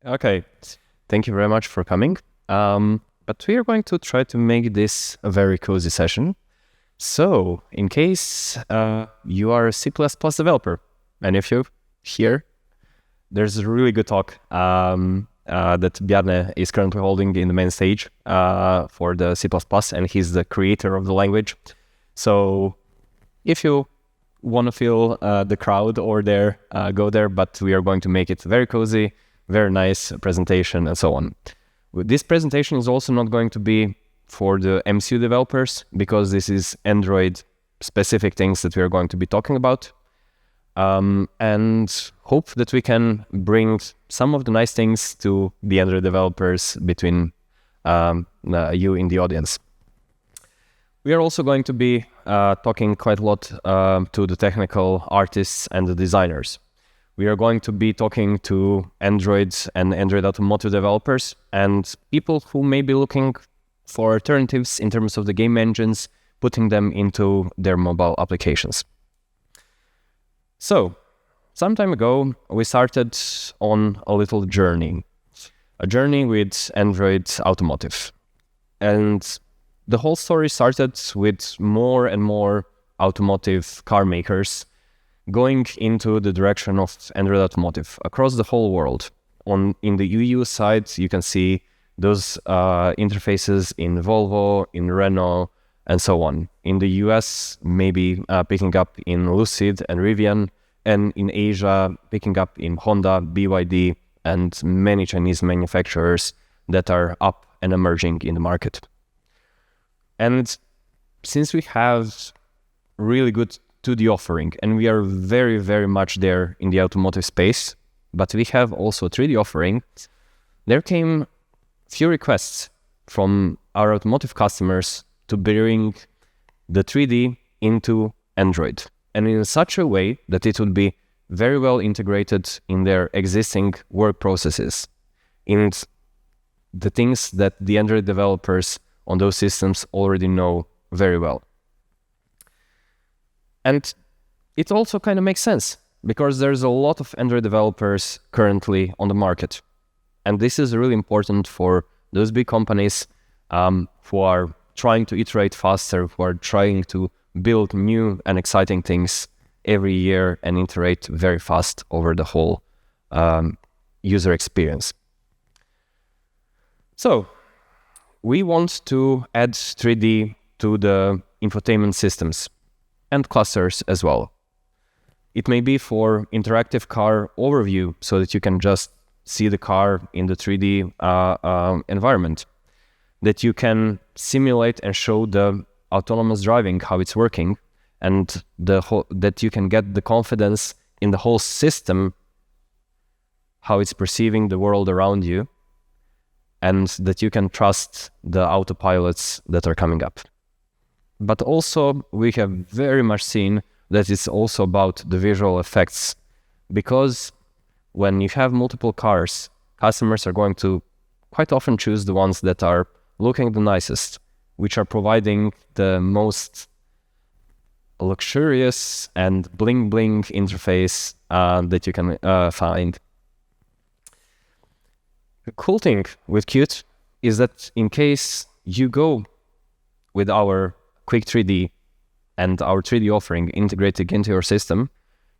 Okay, thank you very much for coming. But we are going to try to make this a very cozy session. So, in case you are a C++ developer, and if you're here, there's a really good talk that Bjarne is currently holding in the main stage for the C++, and he's the creator of the language. So, if you want to feel the crowd or there, go there, but we are going to make it very cozy, very nice presentation, and so on. This presentation is also not going to be for the MCU developers, because this is Android specific things that we are going to be talking about. And hope that we can bring some of the nice things to the Android developers between you in the audience. We are also going to be talking quite a lot to the technical artists and the designers. We are going to be talking to Android and Android automotive developers and people who may be looking for alternatives in terms of the game engines, putting them into their mobile applications. So, some time ago, we started on a little journey, a journey with Android automotive. And the whole story started with more and more automotive car makers going into the direction of Android automotive across the whole world. In the EU side, you can see those interfaces in Volvo, in Renault, and so on. In the US, maybe picking up in Lucid and Rivian, and in Asia, picking up in Honda, BYD, and many Chinese manufacturers that are up and emerging in the market. And since we have really good 2D offering, and we are very, very much there in the automotive space, but we have also 3D offering, there came few requests from our automotive customers to bring the 3D into Android, and in such a way that it would be very well integrated in their existing work processes, in the things that the Android developers on those systems already know very well. And it also kind of makes sense, because there's a lot of Android developers currently on the market. And this is really important for those big companies who are trying to iterate faster, who are trying to build new and exciting things every year and iterate very fast over the whole user experience. So, we want to add 3D to the infotainment systems and clusters as well. It may be for interactive car overview, so that you can just see the car in the 3D environment, that you can simulate and show the autonomous driving, how it's working, and that you can get the confidence in the whole system, how it's perceiving the world around you, and that you can trust the autopilots that are coming up. But also, we have very much seen that it's also about the visual effects, because when you have multiple cars, customers are going to quite often choose the ones that are looking the nicest, which are providing the most luxurious and bling-bling interface that you can find. The cool thing with Qt is that in case you go with our Quick 3D and our 3D offering integrated into your system,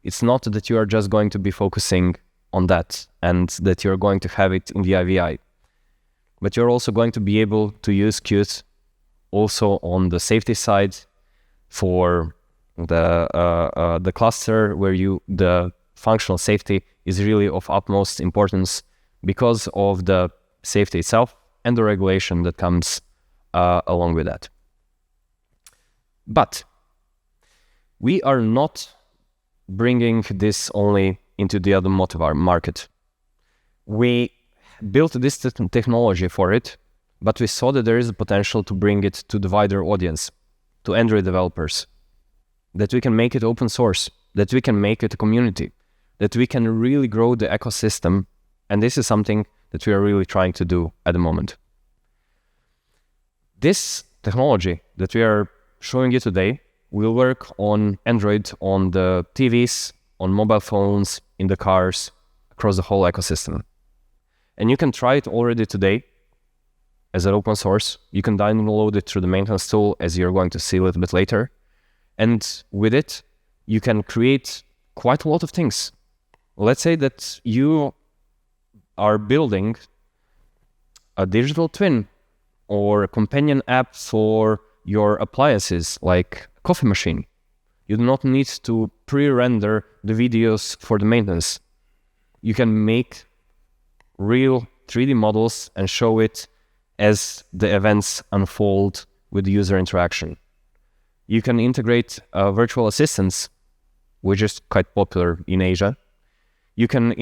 it's not that you are just going to be focusing on that and that you're going to have it in the IVI, but you're also going to be able to use Qt also on the safety side for the cluster, where the functional safety is really of utmost importance because of the safety itself and the regulation that comes along with that. But we are not bringing this only into the automotive market. We built this technology for it, but we saw that there is a potential to bring it to the wider audience, to Android developers, that we can make it open source, that we can make it a community, that we can really grow the ecosystem, and this is something that we are really trying to do at the moment. This technology that we are showing you today will work on Android, on the TVs, on mobile phones, in the cars, across the whole ecosystem. And you can try it already today as an open source. You can download it through the maintenance tool, as you're going to see a little bit later. And with it, you can create quite a lot of things. Let's say that you are building a digital twin or a companion app for your appliances, like a coffee machine. You do not need to pre-render the videos for the maintenance. You can make real 3D models and show it as the events unfold with user interaction. You can integrate virtual assistants, which is quite popular in Asia. You can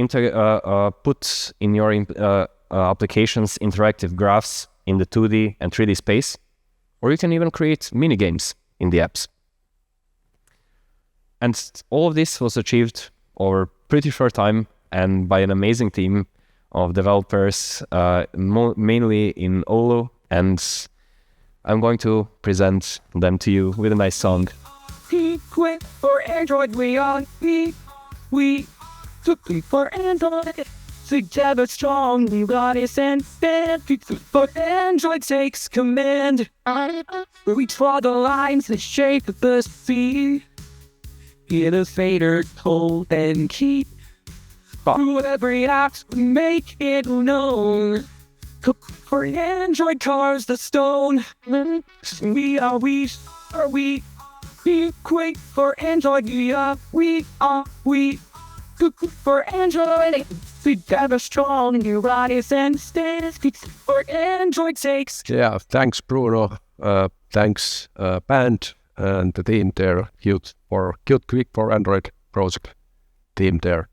put in your applications interactive graphs in the 2D and 3D space, or you can even create mini games in the apps. And all of this was achieved over pretty short time and by an amazing team of developers, mainly in Oulu, and I'm going to present them to you with a nice song. Quick for Android, we took for Android. Together strong, we got it and stand. For Android takes command. We draw the lines that shape the sea. Innovator, hold and keep. Through every app, we make it known. Cook for Android cars the stone. We quick for Android, we cook for Android. Together strong, new bodies and stands. For Android takes. Yeah, thanks Bruno. Thanks band and the team there, Qt Quick for Android project team there.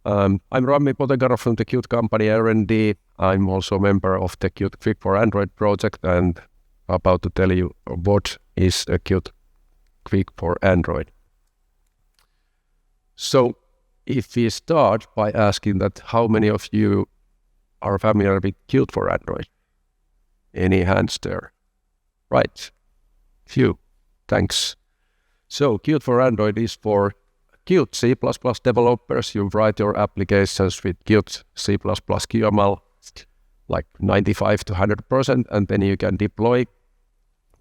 I'm RAMI POTINKARA from the Qt company R&D. I'm also a member of the Qt Quick for Android project and about to tell you what is a Qt Quick for Android. So if we start by asking that how many of you are familiar with Qt for Android? Any hands there? Right, few, thanks. So Qt for Android is for Qt C++ developers. You write your applications with Qt C++ QML, like 95 to 100%, and then you can deploy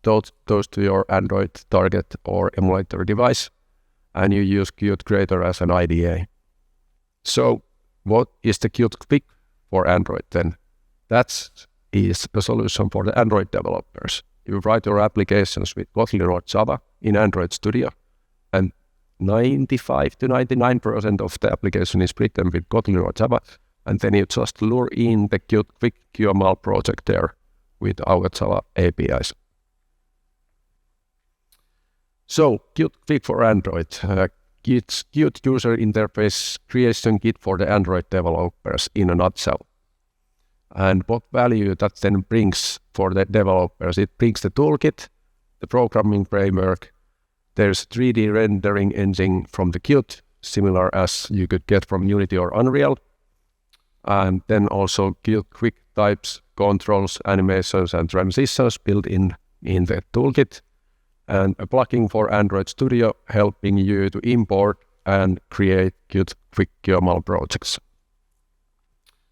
those to your Android target or emulator device, and you use Qt Creator as an IDE. So what is the Qt Quick for Android then? That is a solution for the Android developers. You write your applications with Kotlin or Java in Android Studio, and 95 to 99% of the application is written with Kotlin or Java, and then you just lure in the Qt Quick QML project there with our Java APIs. So Qt Quick for Android, Qt user interface creation kit for the Android developers in a nutshell. And what value that then brings for the developers? It brings the toolkit, the programming framework. There's 3D rendering engine from the Qt, similar as you could get from Unity or Unreal. And then also Qt Quick types, controls, animations, and transitions built in the toolkit. And a plugin for Android Studio helping you to import and create Qt Quick QML projects.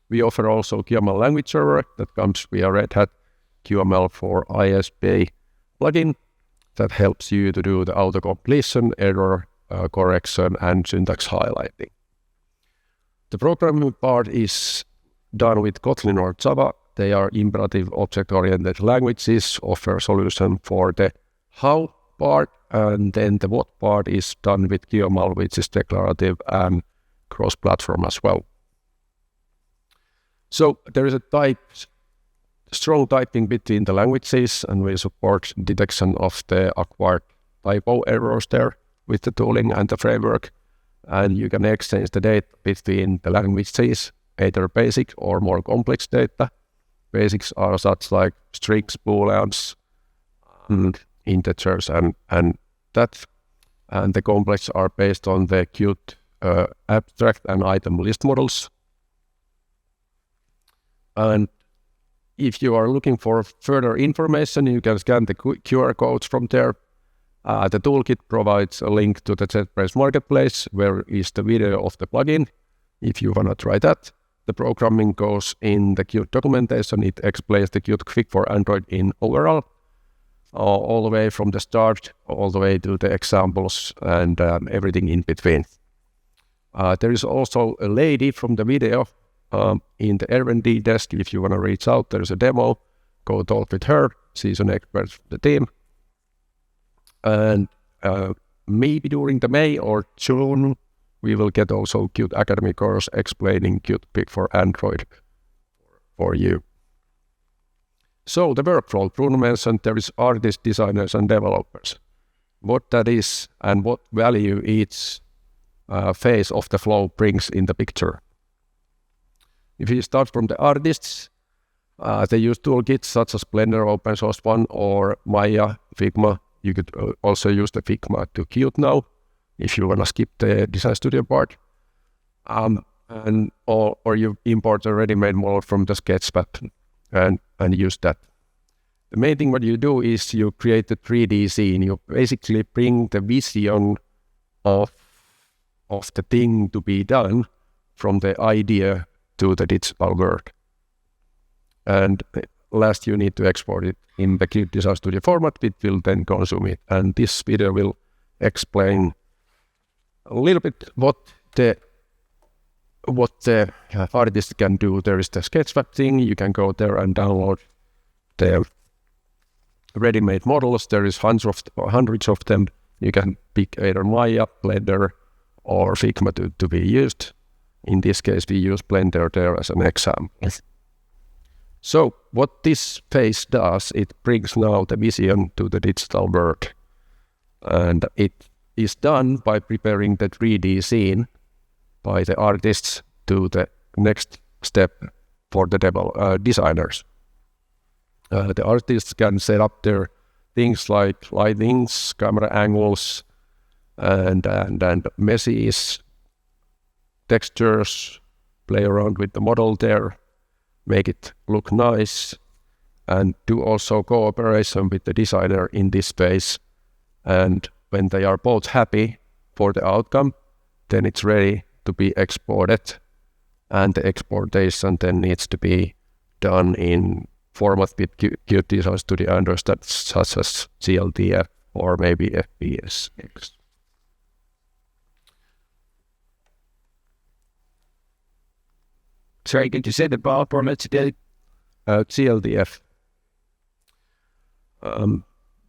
We offer also QML language server that comes via Red Hat QML for ISP plugin that helps you to do the auto-completion, error correction, and syntax highlighting. The programming part is done with Kotlin or Java. They are imperative object-oriented languages, offer solution for the how part, and then the what part is done with QML, which is declarative and cross-platform as well. So there is a strong typing between the languages, and we support detection of the acquired typo errors there with the tooling and the framework. And you can exchange the data between the languages, either basic or more complex data. Basics are such like strings, booleans, and integers, and that. And the complex are based on the Qt abstract and item list models. And if you are looking for further information, you can scan the QR codes from there. The toolkit provides a link to the JetBrains Marketplace, where is the video of the plugin, if you want to try that. the programming goes in the Qt documentation. It explains the Qt Quick for Android in overall, all the way from the start, all the way to the examples and everything in between. There is also a lady from the video in the R&D desk. If you want to reach out, there's a demo. Go talk with her. She's an expert of the team. And maybe during the May or June, we will get also Qt Academy course explaining Qt Quick for Android for you. So the workflow, Bruno mentioned there is artists, designers, and developers. What that is and what value each phase of the flow brings in the picture. If you start from the artists, they use toolkits such as Blender, open source one, or Maya, Figma. You could also use the Figma to Qt now, if you want to skip the Design Studio part. Or you import a ready-made model from the Sketchpad and use that. The main thing what you do is you create the 3D scene. You basically bring the vision of the thing to be done from the idea to the digital world. And last you need to export it in the Qt Design Studio format, which will then consume it. And this video will explain a little bit what the artist can do. There is the Sketchpad thing. You can go there and download the ready-made models. There is hundreds of them. You can pick either Maya, Blender, or Figma to be used. In this case, we use Blender there as an example. Yes. So what this phase does, it brings now the vision to the digital world. And it is done by preparing the 3D scene by the artists to the next step for the designers. The artists can set up their things like lightings, camera angles, and meshes, textures, play around with the model there, make it look nice, and do also cooperation with the designer in this phase. And when they are both happy for the outcome, then it's ready to be exported, and the exportation then needs to be done in format with Qt Design Studio Android such as CLTF or maybe FPS. Sorry, could you say the file format today? CLTF.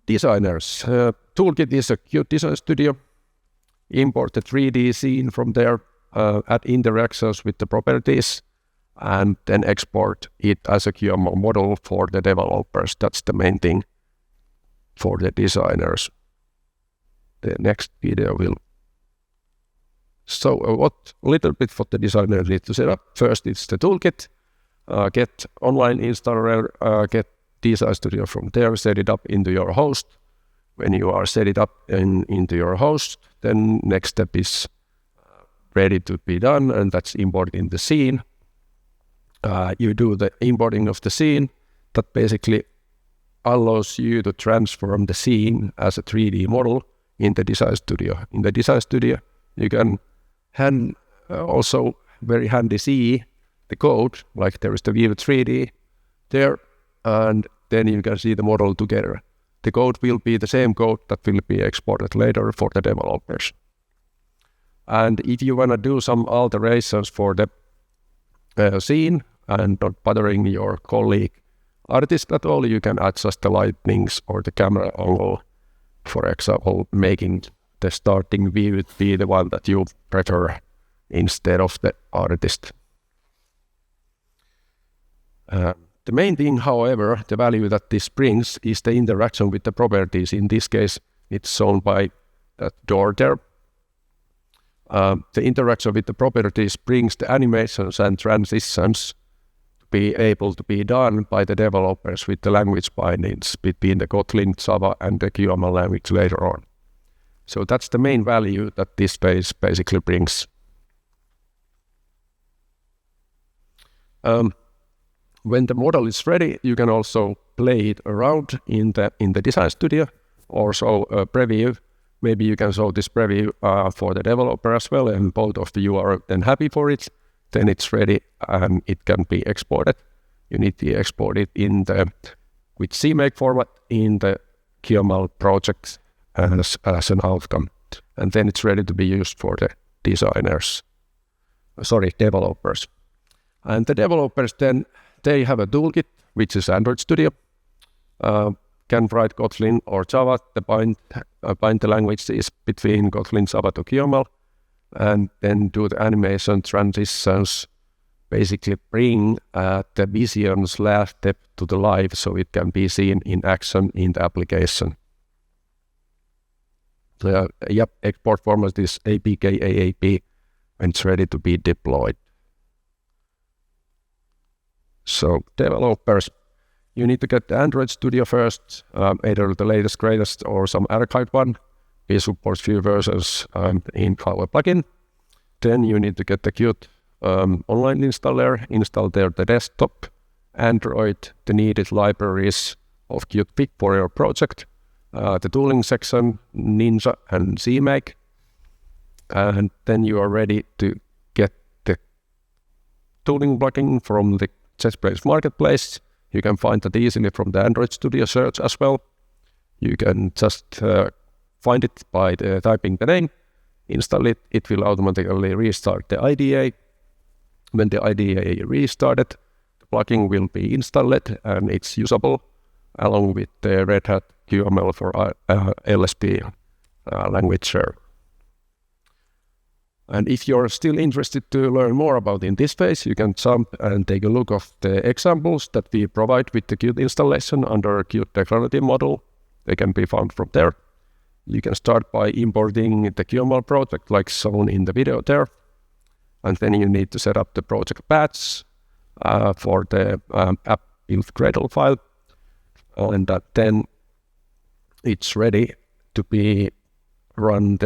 Designers. Toolkit is a Qt Design Studio. Import the 3D scene from there, add interactions with the properties, and then export it as a QML model for the developers. That's the main thing for the designers. The next video will. So what the designer needs to set up. First, it's the toolkit. Get online installer, get Design Studio from there, set it up into your host. When you are set it up into your host, then next step is ready to be done, and that's importing the scene. You do the importing of the scene. That basically allows you to transform the scene as a 3D model in the Design Studio. In the Design Studio, you can also very handy see the code, like there is the View 3D there, and then you can see the model together. The code will be the same code that will be exported later for the developers. And if you want to do some alterations for the scene and not bothering your colleague artist at all, you can adjust the lightnings or the camera angle, for example, making the starting view be the one that you prefer instead of the artist. The main thing, however, the value that this brings is the interaction with the properties. In this case, it's shown by that door there. The interaction with the properties brings the animations and transitions to be able to be done by the developers with the language bindings between the Kotlin, Java, and the QML language later on. So that's the main value that this phase basically brings. When the model is ready, you can also play it around in the Design Studio, or show a preview. Maybe you can show this preview for the developer as well, and both of you are then happy for it. then it's ready and it can be exported. You need to export it with CMake format in the QML project as an outcome. And then it's ready to be used for the developers. And the developers then, they have a toolkit, which is Android Studio. Can write Kotlin or Java. The bind the languages between Kotlin, Java to QML, and then do the animation transitions, basically bring the vision's last step to the live so it can be seen in action in the application. The export format is APK AAP, and it's ready to be deployed. So developers, you need to get the Android Studio first, either the latest, greatest, or some archived one. We support few versions in our plugin. Then you need to get the Qt online installer, install there the desktop, Android, the needed libraries of Qt for your project, the tooling section, Ninja and CMake, and then you are ready to get the tooling plugin from the JetBrains Marketplace. You can find that easily from the Android Studio search as well. You can just find it by typing the name, install it. It will automatically restart the IDE. When the IDE restarted, the plugin will be installed and it's usable along with the Red Hat QML for LSP language share. And if you're still interested to learn more about in this phase, you can jump and take a look of the examples that we provide with the Qt installation under Qt declarative model. They can be found from there. You can start by importing the QML project like shown in the video there. And then you need to set up the project paths for the app build Gradle file. And then it's ready to be run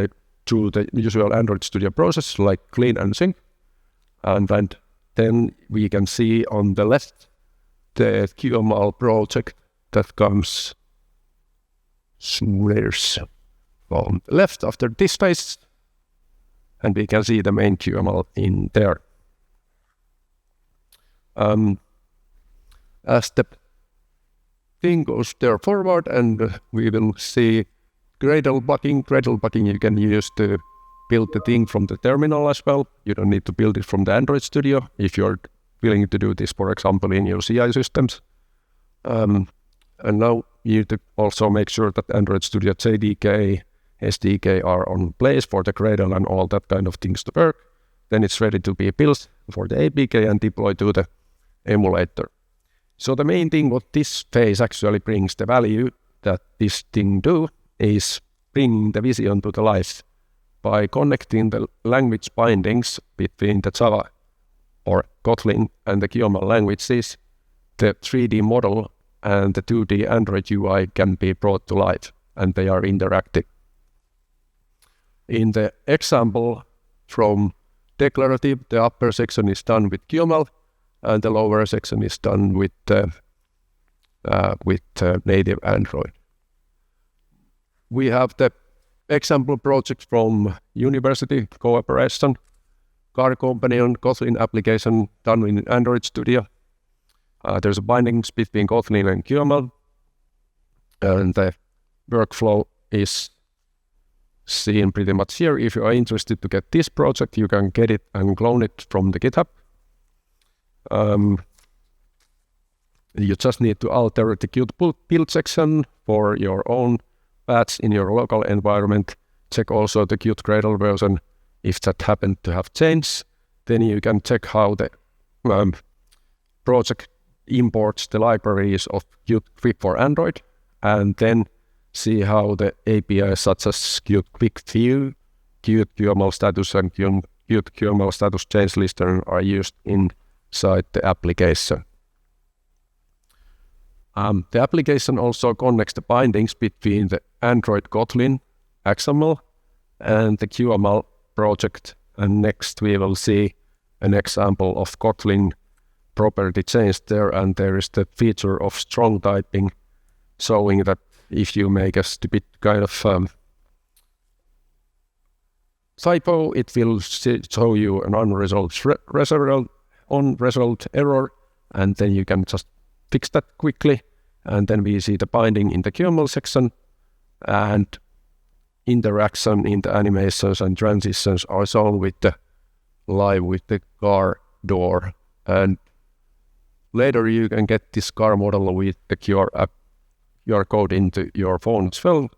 through the usual Android Studio process like clean and sync. And then we can see on the left the QML project that comes somewhere on the left after this phase. And we can see the main QML in there. As the thing goes there forward, and we will see Gradle plugin you can use to build the thing from the terminal as well. You don't need to build it from the Android Studio if you're willing to do this, for example, in your CI systems. And now you need to also make sure that Android Studio JDK, SDK are on place for the Gradle and all that kind of things to work. Then it's ready to be built for the APK and deployed to the emulator. So the main thing what this phase actually brings, the value that this thing do, is bringing the vision to the life by connecting the language bindings between the Java or Kotlin and the QML languages. The 3D model and the 2D Android UI can be brought to life, and they are interactive. In the example from declarative, the upper section is done with QML, and the lower section is done with native Android. We have the example project from university cooperation, car company on Kotlin application done in Android Studio. There's bindings between Kotlin and QML, and the workflow is seen pretty much here. If you are interested to get this project, you can get it and clone it from the GitHub. You just need to alter the Qt build section for your own paths in your local environment. Check also the Qt Gradle version. If that happened to have changed, then you can check how the project imports the libraries of Qt for Android, and then see how the APIs such as Qt Quick View, Qt QML status, and Qt QML status change listener are used inside the application. The application also connects the bindings between the Android Kotlin XML and the QML project. And next we will see an example of Kotlin property change there, and there is the feature of strong typing, showing that if you make a stupid kind of typo, it will show you an unresolved error, and then you can just fix that quickly. And then we see the binding in the QML section, and interaction in the animations and transitions are shown with the live with the car door. And later you can get this car model with the QR code into your phone as well.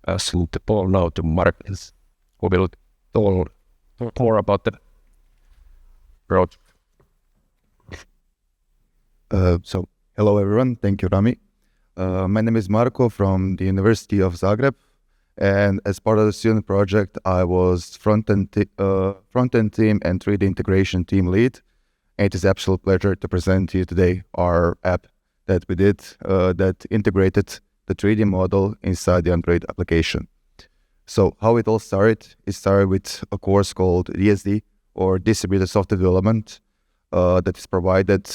Passing the ball now to Markus, who will talk more about the project. So, hello everyone, thank you Rami. My name is Marko from the University of Zagreb, and as part of the student project I was front-end team and 3D integration team lead. And it is an absolute pleasure to present to you today our app that we did that integrated the 3D model inside the Android application. So how it all started, it started with a course called DSD, or Distributed Software Development, that is provided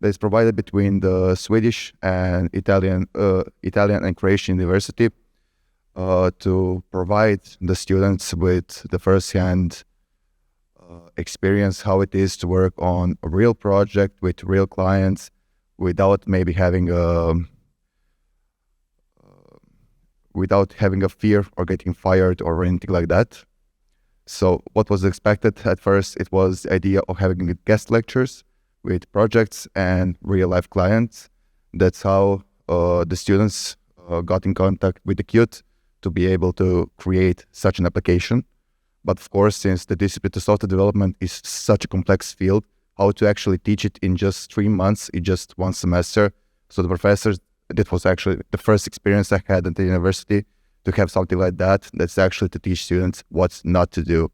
that is provided between the Swedish and Italian and Croatian university to provide the students with the first-hand experience how it is to work on a real project with real clients without maybe having a fear or getting fired or anything like that. So what was expected at first, it was the idea of having guest lectures with projects and real-life clients. That's how the students got in contact with the Qt to be able to create such an application. But of course, since the distributed software development is such a complex field, how to actually teach it in just 3 months, in just 1 semester. So the professors, that was actually the first experience I had at the university to have something like that. That's actually to teach students what not to do.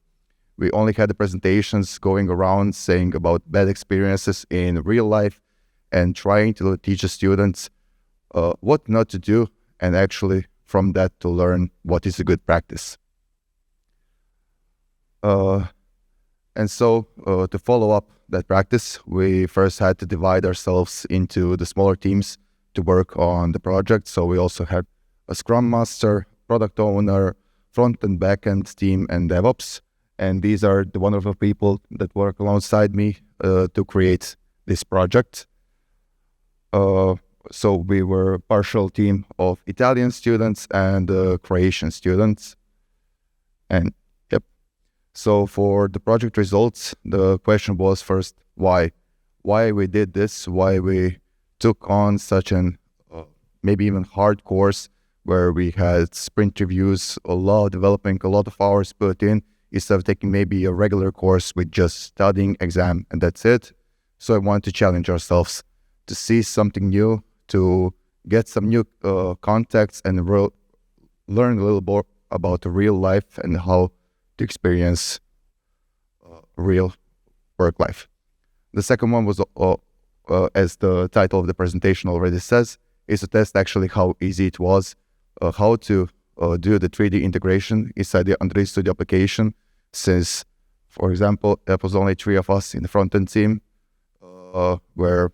We only had the presentations going around saying about bad experiences in real life and trying to teach the students what not to do, and actually from that to learn what is a good practice. And so to follow up that practice, we first had to divide ourselves into the smaller teams to work on the project. So we also had a Scrum Master, Product Owner, Front and Backend team, and DevOps. And these are the wonderful people that work alongside me to create this project. So we were a partial team of Italian students and Croatian students. And so for the project results, the question was first, why? Why we did this, why we took on such an maybe even hard course where we had sprint reviews, a lot of developing, a lot of hours put in, instead of taking maybe a regular course with just studying, exam, and that's it. So I wanted to challenge ourselves to see something new, to get some new contacts and learn a little more about real life and how to experience real work life. The second one was, as the title of the presentation already says, is to test actually how easy it was, how to do the 3D integration inside the Android Studio application, since, for example, there was only 3 of us in the front-end team, where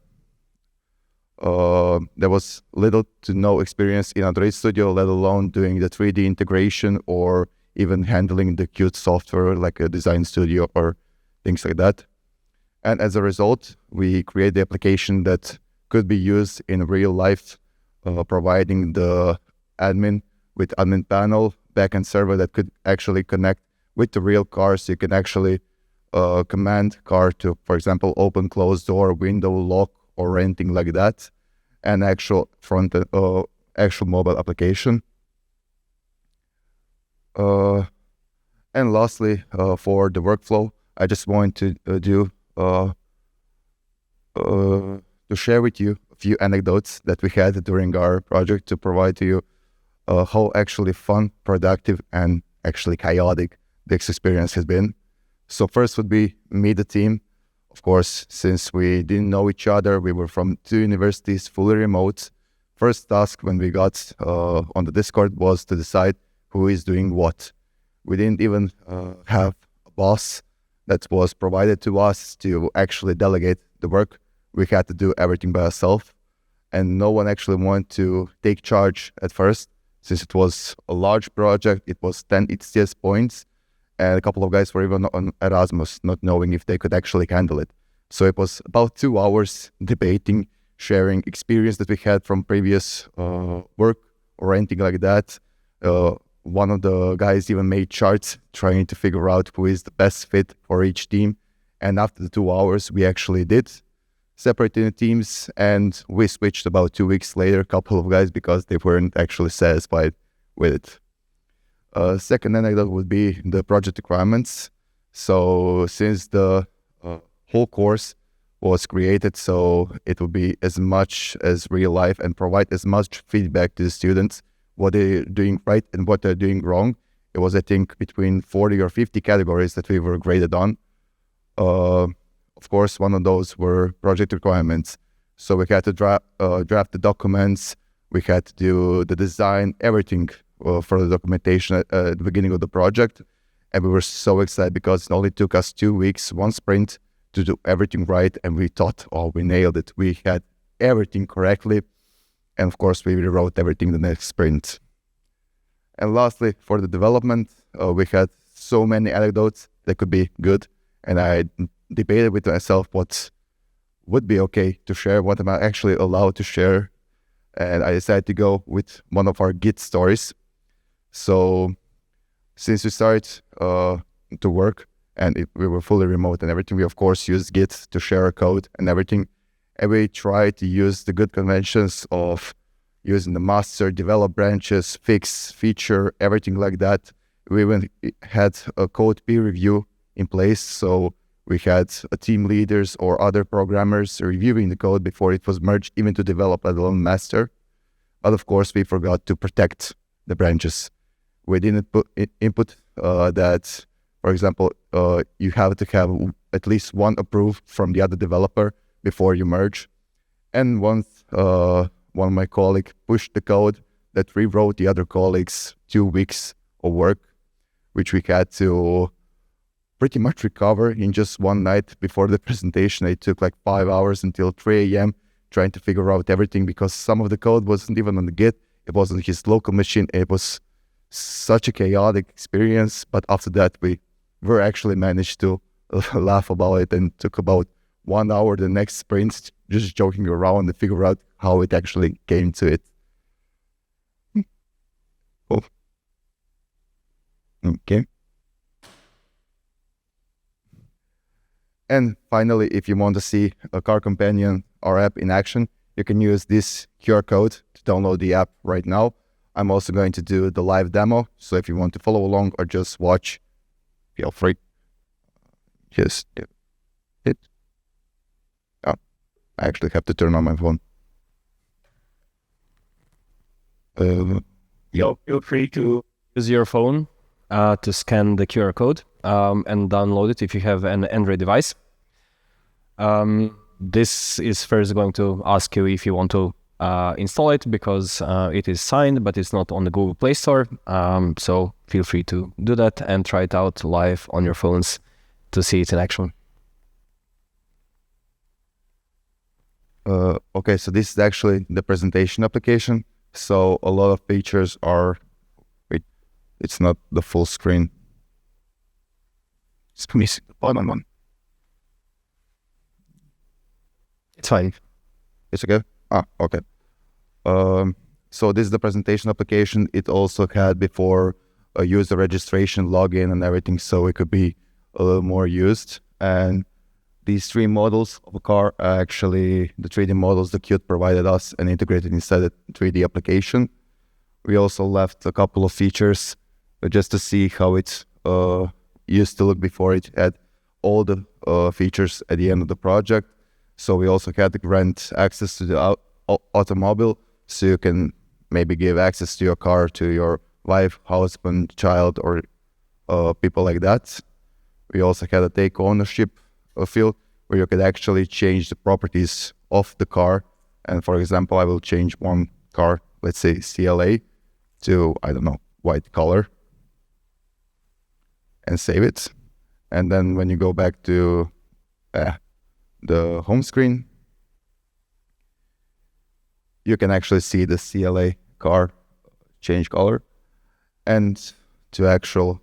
there was little to no experience in Android Studio, let alone doing the 3D integration or even handling the Qt software like a Design Studio or things like that. And as a result, we create the application that could be used in real life, providing the admin with admin panel, backend server that could actually connect with the real car. So you can actually command car to, for example, open, close door, window, lock, or anything like that, and actual actual mobile application. And lastly, for the workflow, I just want to share with you a few anecdotes that we had during our project to provide to you how actually fun, productive, and actually chaotic this experience has been. So first would be meet the team. Of course, since we didn't know each other, we were from 2 universities, fully remote. First task when we got on the Discord was to decide who is doing what. We didn't even have a boss that was provided to us to actually delegate the work. We had to do everything by ourselves. and no one actually wanted to take charge at first, since it was a large project. It was 10 ETS points, and a couple of guys were even on Erasmus, not knowing if they could actually handle it. So it was about 2 hours debating, sharing experience that we had from previous work or anything like that. One of the guys even made charts trying to figure out who is the best fit for each team. And after the 2 hours, we actually did separate in the teams, and we switched about 2 weeks later, a couple of guys, because they weren't actually satisfied with it. Second anecdote would be the project requirements. So since the whole course was created so it would be as much as real life and provide as much feedback to the students, what they're doing right and what they're doing wrong. It was, I think, between 40 or 50 categories that we were graded on. Of course, one of those were project requirements. So we had to draft the documents, we had to do the design, everything for the documentation at the beginning of the project. And we were so excited because it only took us 2 weeks, one sprint, to do everything right. And we thought, oh, we nailed it. We had everything correctly. And of course, we rewrote everything the next sprint. And lastly, for the development, we had so many anecdotes that could be good. And I debated with myself what would be okay to share, what am I actually allowed to share. And I decided to go with one of our Git stories. So since we started to work and we were fully remote and everything, we of course used Git to share our code and everything. And we tried to use the good conventions of using the master, develop branches, fix, feature, everything like that. We even had a code peer review in place. So we had team leaders or other programmers reviewing the code before it was merged even to develop, let alone master. But of course, we forgot to protect the branches. We didn't put input that, for example, you have to have at least one approved from the other developer before you merge. And once one of my colleagues pushed the code that rewrote the other colleagues' 2 weeks of work, which we had to pretty much recover in just one night before the presentation. It took like 5 hours until 3 a.m. trying to figure out everything because some of the code wasn't even on the Git. It was on his local machine. It was such a chaotic experience. But after that, we were actually managed to laugh about it and took about 1 hour the next sprint just joking around and figure out how it actually came to it. Oh. Okay. And finally, if you want to see a Car Companion, our app in action, you can use this QR code to download the app right now. I'm also going to do the live demo. So if you want to follow along or just watch, feel free. Just do it. Oh, I actually have to turn on my phone. Feel free to use your phone to scan the QR code and download it if you have an Android device. This is first going to ask you if you want to install it because it is signed, but it's not on the Google Play Store. So feel free to do that and try it out live on your phones to see it in action. Okay, so this is actually the presentation application. So a lot of features are, wait, it's not the full screen. It's missing the bottom one. It's fine. It's okay? Ah, okay. So this is the presentation application. It also had before a user registration, login and everything, so it could be a little more used. And these 3 models of a car are actually the 3D models the Qt provided us and integrated inside the 3D application. We also left a couple of features just to see how it used to look before it had all the features at the end of the project. So we also had to grant access to the automobile, so you can maybe give access to your car to your wife, husband, child, or people like that. We also had a take ownership field where you could actually change the properties of the car. And for example, I will change one car, let's say CLA, to, I don't know, white color and save it. And then when you go back to the home screen, you can actually see the CLA car change color. And to actual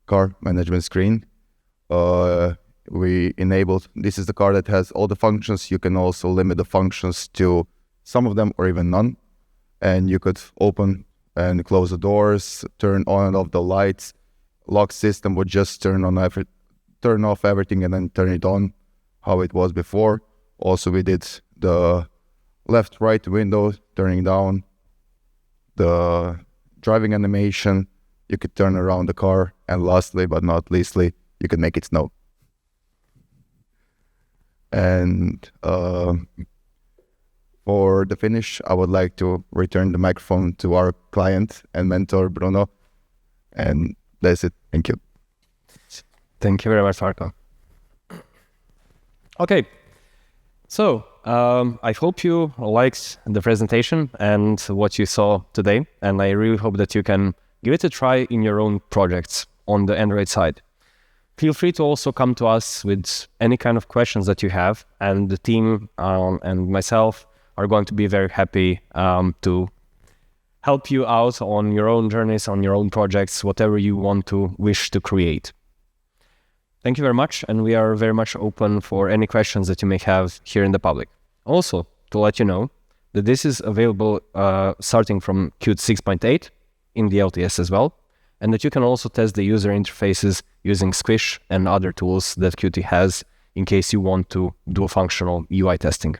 car management screen, we enabled, this is the car that has all the functions. You can also limit the functions to some of them or even none. And you could open and close the doors, turn on and off the lights. Lock system would just turn off everything and then turn it on how it was before. Also, we did the left-right window turning down, the driving animation. You could turn around the car, and lastly but not leastly, you could make it snow. And for the finish, I would like to return the microphone to our client and mentor, Bruno. And that's it. Thank you. Thank you very much, Marko. Okay, so I hope you liked the presentation and what you saw today, and I really hope that you can give it a try in your own projects on the Android side. Feel free to also come to us with any kind of questions that you have, and the team and myself are going to be very happy to help you out on your own journeys, on your own projects, whatever you wish to create. Thank you very much, and we are very much open for any questions that you may have here in the public. Also, to let you know that this is available starting from Qt 6.8 in the LTS as well, and that you can also test the user interfaces using Squish and other tools that Qt has in case you want to do a functional UI testing.